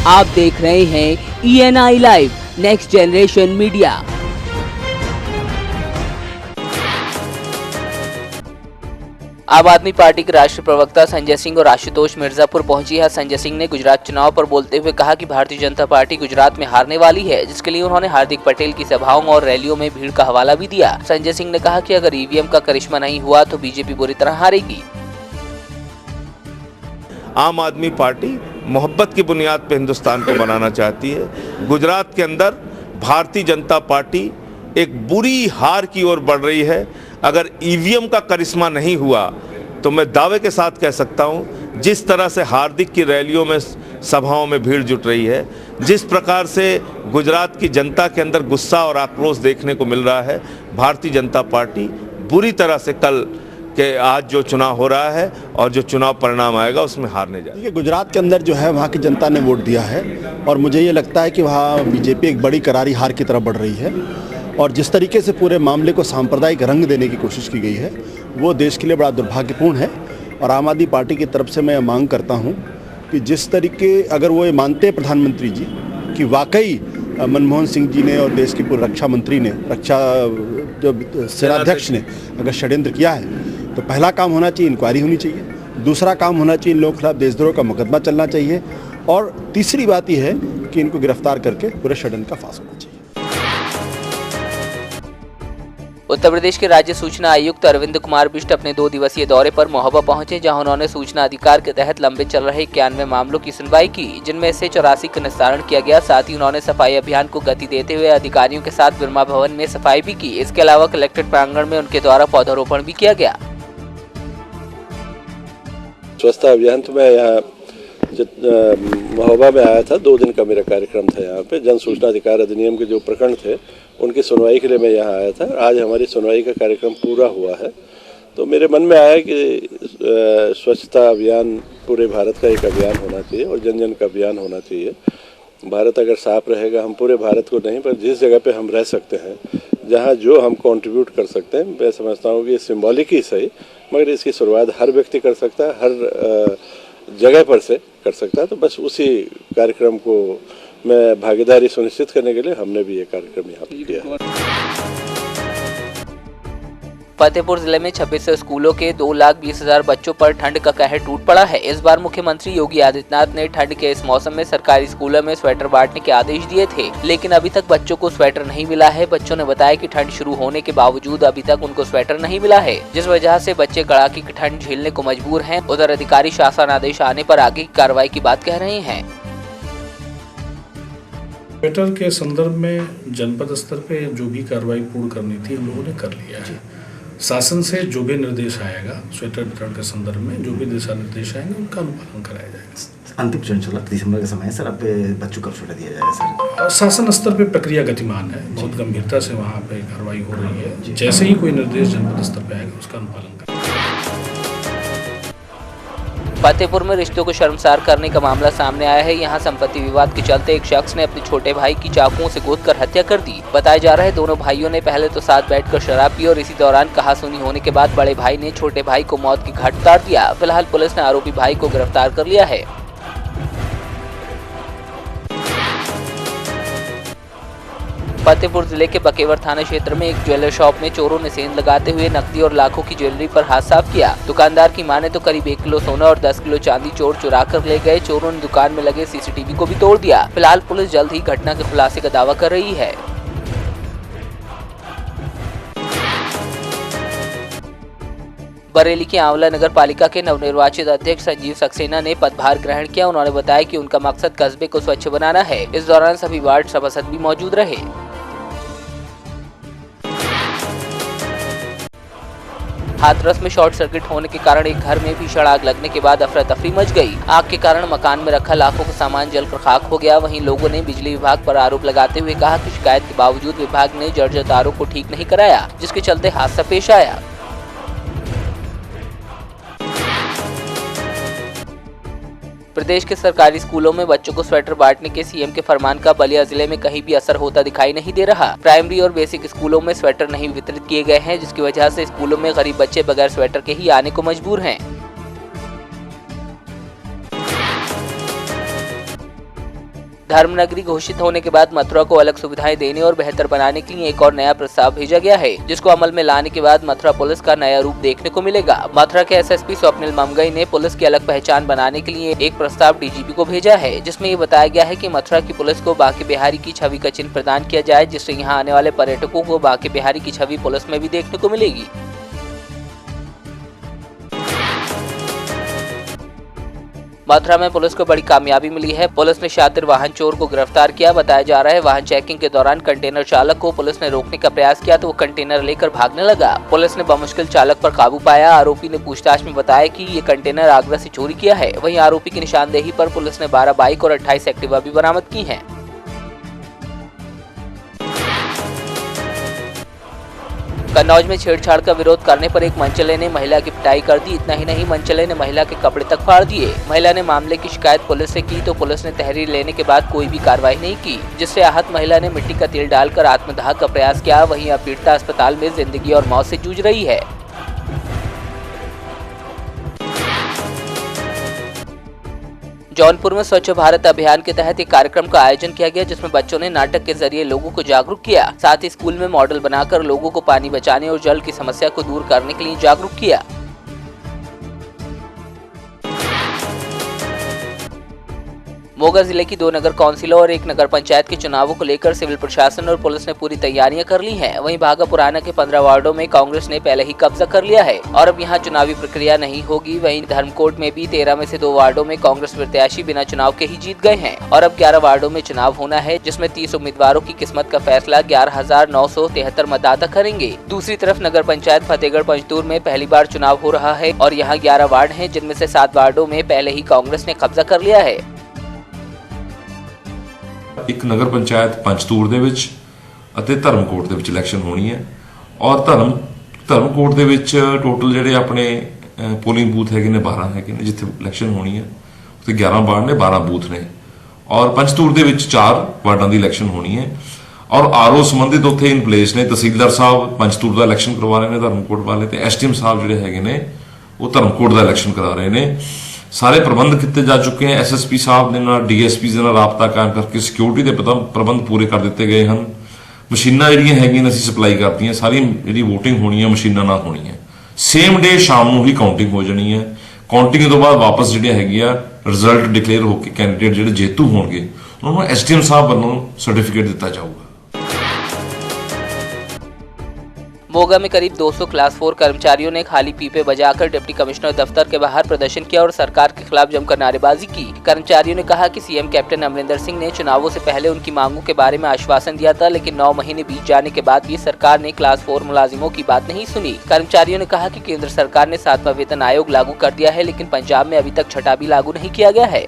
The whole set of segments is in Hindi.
आप देख रहे हैं ENI live next generation media. आम आदमी पार्टी के राष्ट्रीय प्रवक्ता संजय सिंह और आशुतोष मिर्जापुर पहुंची है। संजय सिंह ने गुजरात चुनाव पर बोलते हुए कहा कि भारतीय जनता पार्टी गुजरात में हारने वाली है, जिसके लिए उन्होंने हार्दिक पटेल की सभाओं और रैलियों में भीड़ का हवाला भी दिया। संजय सिंह ने कहा कि अगर ईवीएम का करिश्मा नहीं हुआ तो बीजेपी बुरी तरह हारेगी। आम आदमी पार्टी मोहब्बत की बुनियाद पर हिंदुस्तान को बनाना चाहती है। गुजरात के अंदर भारतीय जनता पार्टी एक बुरी हार की ओर बढ़ रही है। अगर ईवीएम का करिश्मा नहीं हुआ तो मैं दावे के साथ कह सकता हूं, जिस तरह से हार्दिक की रैलियों में सभाओं में भीड़ जुट रही है, जिस प्रकार से गुजरात की जनता के अंदर गुस्सा और आक्रोश देखने को मिल रहा है, भारतीय जनता पार्टी बुरी तरह से कल के आज जो चुनाव हो रहा है और जो चुनाव परिणाम आएगा उसमें हारने जाएगी। देखिए, गुजरात के अंदर जो है वहाँ की जनता ने वोट दिया है और मुझे ये लगता है कि वहाँ बीजेपी एक बड़ी करारी हार की तरफ बढ़ रही है और जिस तरीके से पूरे मामले को सांप्रदायिक रंग देने की कोशिश की गई है वो देश के लिए बड़ा दुर्भाग्यपूर्ण है। और आम आदमी पार्टी की तरफ से मैं मांग करता हूँ कि जिस तरीके अगर वो ये मानते हैं प्रधानमंत्री जी कि वाकई मनमोहन सिंह जी ने और देश की पूर्व रक्षा मंत्री ने, रक्षा जो सेनाध्यक्ष ने अगर षड्यंत्र किया है तो पहला काम होना चाहिए इंक्वायरी होनी चाहिए, दूसरा काम होना चाहिए इन लोगों के खिलाफ देशद्रोह का मुकदमा चलना चाहिए और तीसरी बात यह है कि इनको गिरफ्तार करके पूरे षड्यंत्र का फांस होना चाहिए। उत्तर प्रदेश के राज्य सूचना आयुक्त अरविंद कुमार बिष्ट अपने 2 दिवसीय दौरे पर महोबा पहुंचे, जहां उन्होंने सूचना अधिकार के तहत लंबित चल रहे 91 मामलों की सुनवाई की, जिनमें से 84 का निस्तारण किया गया। साथ ही उन्होंने सफाई अभियान को गति देते हुए अधिकारियों के साथ बिरमा भवन में सफाई भी की। इसके अलावा कलेक्ट्रेट प्रांगण में उनके द्वारा पौधारोपण भी किया गया। स्वच्छता अभियान तो मैं यहाँ महोबा में आया था, 2 दिन का मेरा कार्यक्रम था। यहाँ पे जन सूचना अधिकार अधिनियम के जो प्रकरण थे उनकी सुनवाई के लिए मैं यहाँ आया था। आज हमारी सुनवाई का कार्यक्रम पूरा हुआ है तो मेरे मन में आया कि स्वच्छता अभियान पूरे भारत का एक अभियान होना चाहिए और जन जन का अभियान होना चाहिए। भारत अगर साफ रहेगा, हम पूरे भारत को नहीं पर जिस जगह पे हम रह सकते हैं, जहाँ जो हम कंट्रीब्यूट कर सकते हैं, मैं समझता हूँ कि सिंबॉलिक ही सही मगर इसकी शुरुआत हर व्यक्ति कर सकता है, हर जगह पर से कर सकता है। तो बस उसी कार्यक्रम को मैं भागीदारी सुनिश्चित करने के लिए हमने भी ये कार्यक्रम यहाँ पे किया है। फतेहपुर जिले में 26 स्कूलों के 2,20,000 बच्चों पर ठंड का कहर टूट पड़ा है। इस बार मुख्यमंत्री योगी आदित्यनाथ ने ठंड के इस मौसम में सरकारी स्कूलों में स्वेटर बांटने के आदेश दिए थे, लेकिन अभी तक बच्चों को स्वेटर नहीं मिला है। बच्चों ने बताया कि ठंड शुरू होने के बावजूद अभी तक उनको स्वेटर नहीं मिला है, जिस वजह से बच्चे कड़ाके की ठंड झेलने को मजबूर हैं। उधर अधिकारी शासन आदेश आने पर आगे की कार्रवाई की बात कह रहे हैं। स्वेटर के संदर्भ में जनपद स्तर पे जो भी कार्रवाई पूर्ण करनी थी हम लोगों ने कर लिया है। शासन से जो भी निर्देश आएगा स्वेटर वितरण के संदर्भ में, जो भी दिशा निर्देश आएंगे उनका अनुपालन कराया जाएगा। अंतिम चरण चला दिसंबर का समय है सर, अब बच्चों को स्वेटर दिया जाएगा सर। शासन स्तर पे प्रक्रिया गतिमान है, बहुत गंभीरता से वहाँ पे कार्रवाई हो रही है। जैसे ही कोई निर्देश जनपद स्तर पे आएगा उसका अनुपालन करेंगे। फतेहपुर में रिश्तों को शर्मसार करने का मामला सामने आया है। यहाँ संपत्ति विवाद के चलते एक शख्स ने अपने छोटे भाई की चाकुओं से गोदकर हत्या कर दी। बताया जा रहा है दोनों भाइयों ने पहले तो साथ बैठकर शराब पी और इसी दौरान कहासुनी होने के बाद बड़े भाई ने छोटे भाई को मौत की घाट उतार दिया। फिलहाल पुलिस ने आरोपी भाई को गिरफ्तार कर लिया है। फतेहपुर जिले के बकेवर थाना क्षेत्र में एक ज्वेलर शॉप में चोरों ने सेंध लगाते हुए नकदी और लाखों की ज्वेलरी पर हाथ साफ किया। दुकानदार की माने तो करीब 1 किलो सोना और 10 किलो चांदी चोर चुरा कर ले गए। चोरों ने दुकान में लगे सीसीटीवी को भी तोड़ दिया। फिलहाल पुलिस जल्द ही घटना के खुलासे का दावा कर रही है। बरेली की आंवला नगर पालिका के नवनिर्वाचित अध्यक्ष संजीव सक्सेना ने पदभार ग्रहण किया। उन्होंने बताया कि उनका मकसद कस्बे को स्वच्छ बनाना है। इस दौरान सभी वार्ड सभासद भी मौजूद रहे। हाथरस में शॉर्ट सर्किट होने के कारण एक घर में भीषण आग लगने के बाद अफरा तफरी मच गई। आग के कारण मकान में रखा लाखों का सामान जलकर खाक हो गया। वहीं लोगों ने बिजली विभाग पर आरोप लगाते हुए कहा कि शिकायत के बावजूद विभाग ने जर्जर तारों को ठीक नहीं कराया, जिसके चलते हादसा पेश आया। प्रदेश के सरकारी स्कूलों में बच्चों को स्वेटर बांटने के सीएम के फरमान का बलिया जिले में कहीं भी असर होता दिखाई नहीं दे रहा। प्राइमरी और बेसिक स्कूलों में स्वेटर नहीं वितरित किए गए हैं, जिसकी वजह से स्कूलों में गरीब बच्चे बगैर स्वेटर के ही आने को मजबूर हैं। धर्मनगरी घोषित होने के बाद मथुरा को अलग सुविधाएं देने और बेहतर बनाने के लिए एक और नया प्रस्ताव भेजा गया है, जिसको अमल में लाने के बाद मथुरा पुलिस का नया रूप देखने को मिलेगा। मथुरा के एसएसपी स्वप्निल ममगई ने पुलिस की अलग पहचान बनाने के लिए एक प्रस्ताव डीजीपी को भेजा है, जिसमें ये बताया गया है कि मथुरा की पुलिस को बांके बिहारी की छवि का चिन्ह प्रदान किया जाए, जिससे यहाँ आने वाले पर्यटकों को बांके बिहारी की छवि पुलिस में भी देखने को मिलेगी। मथुरा में पुलिस को बड़ी कामयाबी मिली है। पुलिस ने शातिर वाहन चोर को गिरफ्तार किया। बताया जा रहा है वाहन चेकिंग के दौरान कंटेनर चालक को पुलिस ने रोकने का प्रयास किया तो वो कंटेनर लेकर भागने लगा। पुलिस ने बमुश्किल चालक पर काबू पाया। आरोपी ने पूछताछ में बताया कि ये कंटेनर आगरा से चोरी किया है। वहीं आरोपी की निशानदेही पर पुलिस ने 12 बाइक और 28 एक्टिवा भी बरामद की हैं। कन्नौज में छेड़छाड़ का विरोध करने पर एक मनचले ने महिला की पिटाई कर दी। इतना ही नहीं, मनचले ने महिला के कपड़े तक फाड़ दिए। महिला ने मामले की शिकायत पुलिस से की तो पुलिस ने तहरीर लेने के बाद कोई भी कार्रवाई नहीं की, जिससे आहत महिला ने मिट्टी का तेल डालकर आत्मदाह का प्रयास किया। वहीं अब पीड़िता अस्पताल में जिंदगी और मौत से जूझ रही है। जौनपुर में स्वच्छ भारत अभियान के तहत एक कार्यक्रम का आयोजन किया गया, जिसमें बच्चों ने नाटक के जरिए लोगों को जागरूक किया। साथ ही स्कूल में मॉडल बनाकर लोगों को पानी बचाने और जल की समस्या को दूर करने के लिए जागरूक किया। मोगा जिले की 2 नगर कौंसिलों और 1 नगर पंचायत के चुनावों को लेकर सिविल प्रशासन और पुलिस ने पूरी तैयारियां कर ली हैं। वहीं भागा पुराना के 15 वार्डों में कांग्रेस ने पहले ही कब्जा कर लिया है और अब यहां चुनावी प्रक्रिया नहीं होगी। वहीं धर्मकोट में भी 13 में से 2 वार्डों में कांग्रेस प्रत्याशी बिना चुनाव के ही जीत गए हैं और अब 11 वार्डों में चुनाव होना है, जिसमें 30 उम्मीदवारों की किस्मत का फैसला 11,973 मतदाता करेंगे। दूसरी तरफ नगर पंचायत फतेहगढ़ पंजतूर में पहली बार चुनाव हो रहा है और यहाँ 11 वार्ड है, जिनमें से 7 वार्डों में पहले ही कांग्रेस ने कब्जा कर लिया है। ਇੱਕ ਨਗਰ ਪੰਚਾਇਤ ਪੰਜਤੂਰ ਦੇ ਵਿੱਚ ਅਤੇ ਧਰਮਕੋਟ ਦੇ ਵਿੱਚ ਇਲੈਕਸ਼ਨ ਹੋਣੀ ਹੈ ਔਰ ਧਰਮਕੋਟ ਦੇ ਵਿੱਚ ਟੋਟਲ ਜਿਹੜੇ ਆਪਣੇ ਪੋਲਿੰਗ ਬੂਥ ਹੈਗੇ ਨੇ 12 ਹੈਗੇ ਨੇ ਜਿੱਥੇ ਇਲੈਕਸ਼ਨ ਹੋਣੀ ਹੈ ਉੱਥੇ 11 ਵਾਰਡ ਨੇ 12 ਬੂਥ ਨੇ ਔਰ ਪੰਜਤੂਰ ਦੇ ਵਿੱਚ 4 ਵਾਰਡਾਂ ਦੀ ਇਲੈਕਸ਼ਨ ਹੋਣੀ ਹੈ ਔਰ ਆਰਓ ਸੰਬੰਧਿਤ ਉੱਥੇ ਇਨ ਪਲੇਸ ਨੇ। ਤਹਿਸੀਲਦਾਰ ਸਾਹਿਬ ਪੰਜਤੂਰ ਦਾ ਇਲੈਕਸ਼ਨ ਕਰਵਾ ਰਹੇ ਨੇ ਧਰਮਕੋਟ ਵਾਲੇ ਤੇ ਐਸਡੀਐਮ ਸਾਹਿਬ ਜਿਹੜੇ ਹੈਗੇ ਨੇ ਉਹ ਧਰਮਕੋਟ ਦਾ ਇਲੈਕਸ਼ਨ ਕਰਾ ਰਹੇ ਨੇ। ਸਾਰੇ ਪ੍ਰਬੰਧ ਕੀਤੇ ਜਾ ਚੁੱਕੇ ਹਨ। ਐਸਐਸਪੀ ਸਾਹਿਬ ਦੇ ਨਾਲ ਡੀਐਸਪੀ ਦੇ ਨਾਲ ਰਾਬਤਾ ਕਾਇਮ ਕਰਕੇ ਸਿਕਿਉਰਿਟੀ ਦੇ ਪ੍ਰਬੰਧ ਪੂਰੇ ਕਰ ਦਿੱਤੇ ਗਏ ਹਨ। ਮਸ਼ੀਨਾਂ ਜਿਹੜੀਆਂ ਹੈਗੀਆਂ ਅਸੀਂ ਸਪਲਾਈ ਕਰਤੀਆਂ। ਸਾਰੀ ਜਿਹੜੀ VOTING ਹੋਣੀ ਹੈ ਮਸ਼ੀਨਾਂ ਨਾਲ ਹੋਣੀ ਹੈ। ਸੇਮ ਡੇ ਸ਼ਾਮ ਨੂੰ ਹੀ ਕਾਊਂਟਿੰਗ ਹੋ ਜਾਣੀ ਹੈ। ਕਾਊਂਟਿੰਗ ਤੋਂ ਬਾਅਦ ਵਾਪਸ ਜਿਹੜੀਆਂ ਹੈਗੀਆਂ ਰਿਜ਼ਲਟ ਡਿਕਲੇਅਰ ਹੋ ਕੇ ਕੈਂਡੀਡੇਟ ਜਿਹੜੇ ਜੇਤੂ ਹੋਣਗੇ ਉਹਨਾਂ ਨੂੰ ਐਸਡੀਐਮ ਸਾਹਿਬ ਵੱਲੋਂ ਸਰਟੀਫਿਕੇਟ ਦਿੱਤਾ ਜਾਊਗਾ। मोगा में करीब 200 क्लास 4 कर्मचारियों ने खाली पीपे बजाकर डिप्टी कमिश्नर दफ्तर के बाहर प्रदर्शन किया और सरकार के खिलाफ जमकर नारेबाजी की। कर्मचारियों ने कहा कि सीएम कैप्टन अमरिंदर सिंह ने चुनावों से पहले उनकी मांगों के बारे में आश्वासन दिया था, लेकिन 9 महीने बीत जाने के बाद भी सरकार ने क्लास 4 मुलाजिमों की बात नहीं सुनी। कर्मचारियों ने कहा कि केंद्र सरकार ने 7वां वेतन आयोग लागू कर दिया है, लेकिन पंजाब में अभी तक 6वां भी लागू नहीं किया गया है।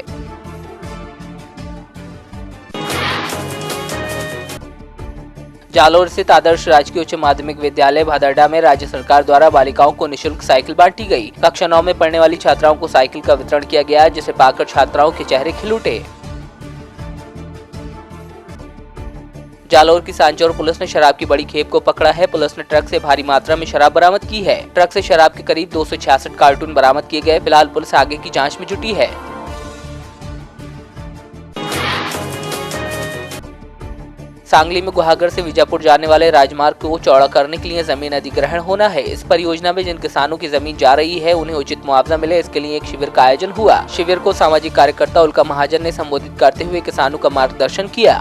जालोर स्थित आदर्श राजकीय उच्च माध्यमिक विद्यालय भादरडा में राज्य सरकार द्वारा बालिकाओं को निःशुल्क साइकिल बांटी गई। कक्षा 9 में पढ़ने वाली छात्राओं को साइकिल का वितरण किया गया, जिसे पाकर छात्राओं के चेहरे खिल उठे। जालोर की सांचौर पुलिस ने शराब की बड़ी खेप को पकड़ा है। पुलिस ने ट्रक से भारी मात्रा में शराब बरामद की है। ट्रक से शराब के करीब 266 कार्टून बरामद किए गए। फिलहाल पुलिस आगे की जाँच में जुटी है। सांगली में गुहागर से विजापुर जाने वाले राजमार्ग को चौड़ा करने के लिए जमीन अधिग्रहण होना है। इस परियोजना में जिन किसानों की जमीन जा रही है उन्हें उचित मुआवजा मिले, इसके लिए एक शिविर का आयोजन हुआ। शिविर को सामाजिक कार्यकर्ता उल्का महाजन ने संबोधित करते हुए किसानों का मार्गदर्शन किया।